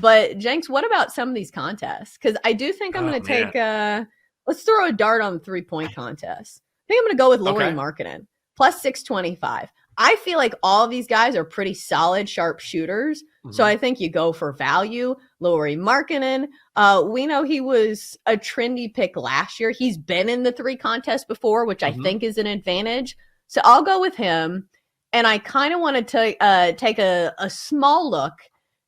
But Jenks, what about some of these contests? Because I do think I'm going to take. Let's throw a dart on the 3-point contest. I think I'm going to go with Lauri Markkanen plus 625. I feel like all of these guys are pretty solid, sharp shooters. Mm-hmm. So I think you go for value. Lauri Markkanen. We know he was a trendy pick last year. He's been in the 3 contests before, which I think is an advantage. So I'll go with him. And I kind of want to take a small look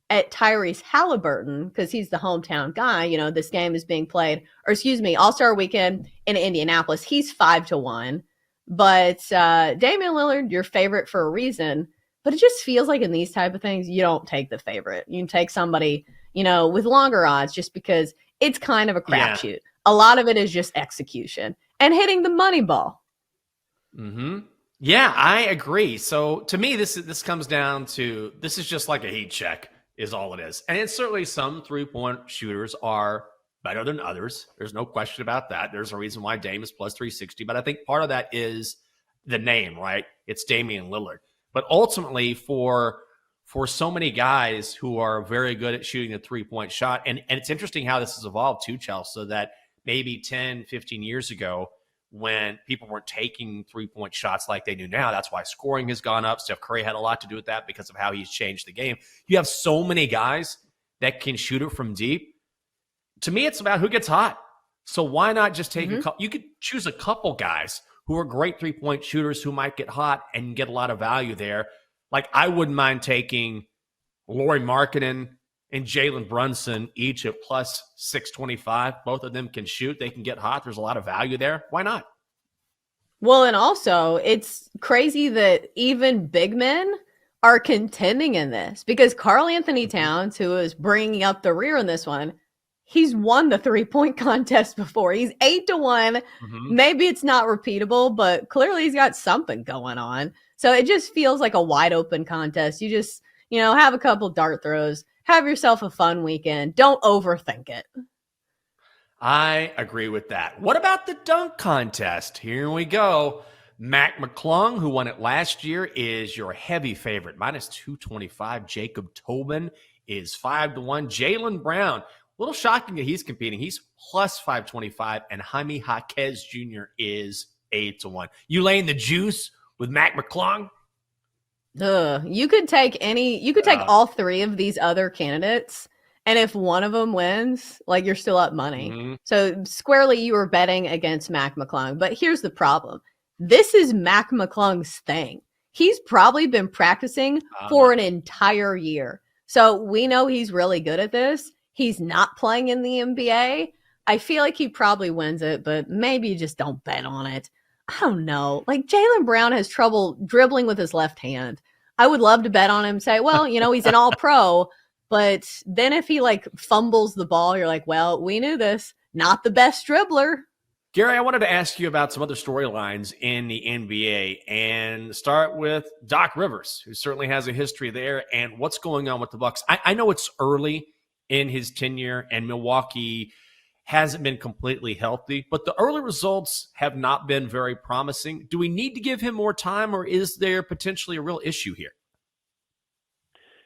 at Tyrese Halliburton because he's the hometown guy. You know, this game is being played, All-Star Weekend in Indianapolis. He's 5-1. But Damian Lillard, your favorite for a reason. But it just feels like in these type of things, you don't take the favorite. You can take somebody, with longer odds just because it's kind of a crapshoot. Yeah. A lot of it is just execution and hitting the money ball. Mm-hmm. Yeah, I agree. So to me, this comes down to, this is just like a heat check is all it is. And it's certainly some 3-point shooters are better than others. There's no question about that. There's a reason why Dame is plus 360. But I think part of that is the name, right? It's Damian Lillard. But ultimately for so many guys who are very good at shooting the 3-point shot, and it's interesting how this has evolved too, Chelsea, that maybe 10, 15 years ago, when people weren't taking 3-point shots like they do now. That's why scoring has gone up. Steph Curry had a lot to do with that because of how he's changed the game. You have so many guys that can shoot it from deep. To me, it's about who gets hot. So why not just take a couple? You could choose a couple guys who are great 3-point shooters who might get hot and get a lot of value there. Like I wouldn't mind taking Lauri Markkanen and Jalen Brunson each at plus 625. Both of them can shoot. They can get hot. There's a lot of value there. Why not? Well, and also it's crazy that even big men are contending in this because Karl Anthony Towns, who is bringing up the rear in this one, he's won the 3-point contest before. He's 8-1. Maybe it's not repeatable, but clearly he's got something going on. So it just feels like a wide open contest. You just, have a couple dart throws. Have yourself a fun weekend. Don't overthink it. I agree with that. What about the dunk contest? Here we go. Mac McClung, who won it last year, is your heavy favorite. Minus 225. Jacob Tobin is 5-1. Jaylen Brown, a little shocking that he's competing. He's plus 525. And Jaime Jaquez Jr. is 8-1. You laying the juice with Mac McClung? You could take all 3 of these other candidates, and if one of them wins, like you're still up money. So squarely you were betting against Mac McClung. But here's the problem. This is Mac McClung's thing. He's probably been practicing for an entire year. So we know he's really good at this. He's not playing in the NBA. I feel like he probably wins it, but maybe you just don't bet on it. I don't know. Like Jaylen Brown has trouble dribbling with his left hand. I would love to bet on him and say, well, he's an all-pro. But then if he fumbles the ball, you're like, well, we knew this. Not the best dribbler. Gary, I wanted to ask you about some other storylines in the NBA and start with Doc Rivers, who certainly has a history there, and what's going on with the Bucks. I know it's early in his tenure, and Milwaukee hasn't been completely healthy, but the early results have not been very promising. Do we need to give him more time, or is there potentially a real issue here?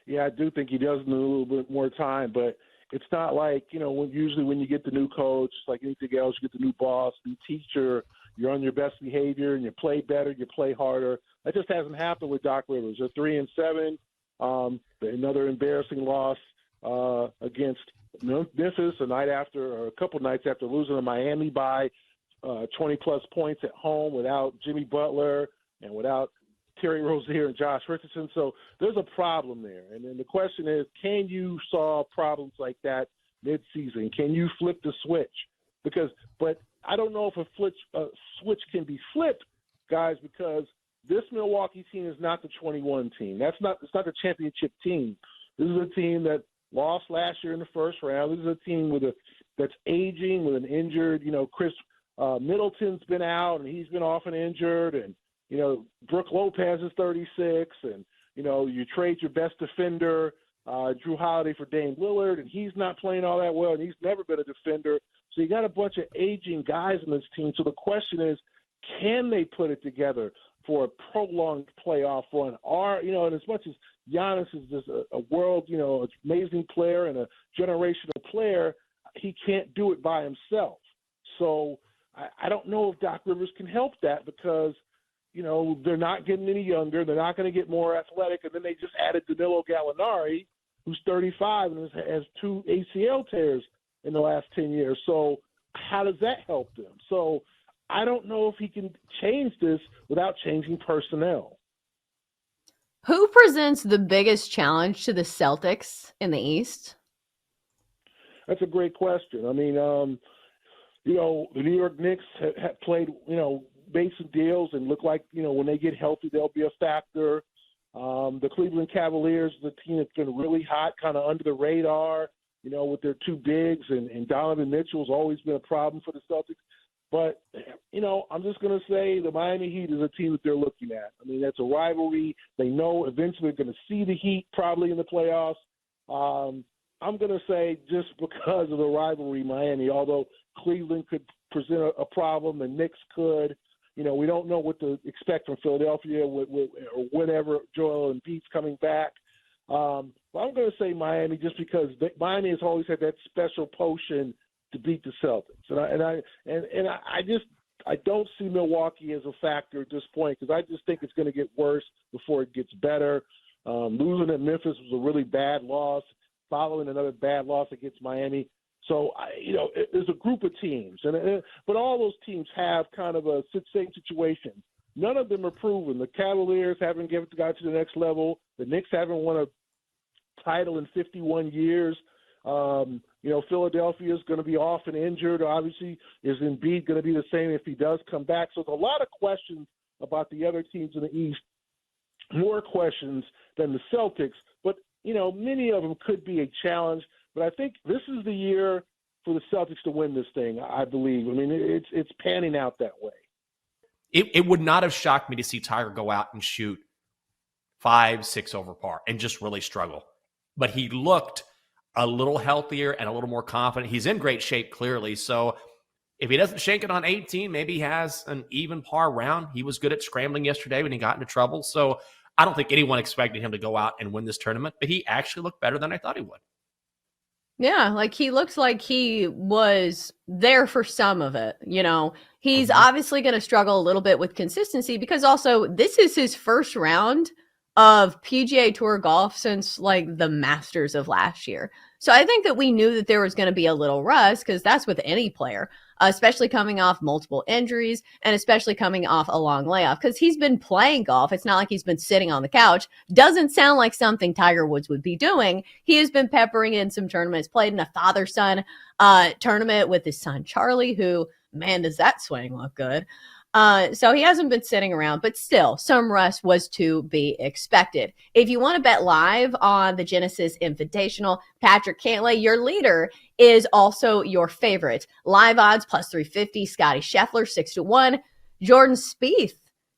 Yeah, I do think he does need a little bit more time, but it's not like, usually when you get the new coach, like anything else, you get the new boss, new teacher, you're on your best behavior and you play better, you play harder. That just hasn't happened with Doc Rivers. They're 3-7, another embarrassing loss against Memphis a couple nights after losing to Miami by 20-plus points at home without Jimmy Butler and without Terry Rozier and Josh Richardson. So there's a problem there. And then the question is, can you solve problems like that mid-season? Can you flip the switch? But I don't know if a switch can be flipped, guys, because this Milwaukee team is not the 21 team. It's not the championship team. This is a team that lost last year in the first round. This is a team that's aging with an injured, Chris Middleton's been out and he's been often injured, and Brook Lopez is 36, and you trade your best defender, Drew Holiday, for Dame Lillard, and he's not playing all that well, and he's never been a defender. So you got a bunch of aging guys in this team. So the question is, can they put it together for a prolonged playoff run? And as much as Giannis is just a world, amazing player and a generational player. He can't do it by himself. So I don't know if Doc Rivers can help that because, they're not getting any younger. They're not going to get more athletic. And then they just added Danilo Gallinari, who's 35 and has 2 ACL tears in the last 10 years. So how does that help them? So I don't know if he can change this without changing personnel. Who presents the biggest challenge to the Celtics in the East? That's a great question. I mean, the New York Knicks have played, made some deals and look like, when they get healthy, they'll be a factor. The Cleveland Cavaliers, the team that's been really hot, kind of under the radar, with their 2 bigs, and Donovan Mitchell's always been a problem for the Celtics. But, I'm just going to say the Miami Heat is a team that they're looking at. I mean, that's a rivalry. They know eventually they're going to see the Heat probably in the playoffs. I'm going to say just because of the rivalry, Miami, although Cleveland could present a problem, the Knicks could. We don't know what to expect from Philadelphia or whenever Joel Embiid's coming back. But I'm going to say Miami just because Miami has always had that special potion to beat the Celtics, and I don't see Milwaukee as a factor at this point because I just think it's going to get worse before it gets better. Losing at Memphis was a really bad loss, following another bad loss against Miami. So there's a group of teams, but all those teams have kind of a same situation. None of them are proven. The Cavaliers haven't got to the next level. The Knicks haven't won a title in 51 years. Philadelphia is going to be off and injured. Obviously, is Embiid going to be the same if he does come back? So there's a lot of questions about the other teams in the East, more questions than the Celtics. But, many of them could be a challenge. But I think this is the year for the Celtics to win this thing, I believe. I mean, it's panning out that way. It would not have shocked me to see Tiger go out and shoot 5-6 over par and just really struggle. But he looked a little healthier and a little more confident. He's in great shape, clearly. So if he doesn't shank it on 18, maybe he has an even par round. He was good at scrambling yesterday when he got into trouble. So I don't think anyone expected him to go out and win this tournament, but he actually looked better than I thought he would. Yeah, he looks like he was there for some of it. He's obviously going to struggle a little bit with consistency because also this is his first round of PGA Tour golf since the Masters of last year. So I think that we knew that there was going to be a little rust because that's with any player, especially coming off multiple injuries and especially coming off a long layoff because he's been playing golf. It's not like he's been sitting on the couch. Doesn't sound like something Tiger Woods would be doing. He has been peppering in some tournaments, played in a father-son tournament with his son Charlie, who, man, does that swing look good. So he hasn't been sitting around, but still, some rest was to be expected. If you want to bet live on the Genesis Invitational, Patrick Cantlay, your leader, is also your favorite. Live odds plus 350, Scotty Scheffler 6-1, Jordan Spieth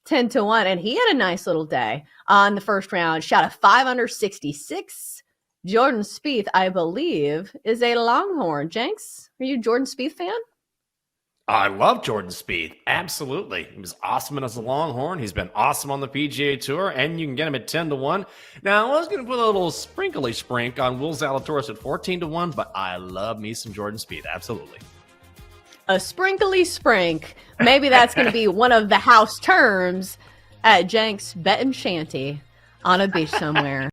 10-1, and he had a nice little day on the first round. Shot a 5 under 66. Jordan Spieth, I believe, is a Longhorn. Jenks, are you a Jordan Spieth fan? I love Jordan Spieth. Absolutely. He was awesome as a Longhorn. He's been awesome on the PGA Tour, and you can get him at 10-1. Now, I was going to put a little sprinkly sprink on Will Zalatoris at 14-1, but I love me some Jordan Spieth. Absolutely. A sprinkly sprink. Maybe that's going to be one of the house terms at Jenks Bet and Shanty on a beach somewhere.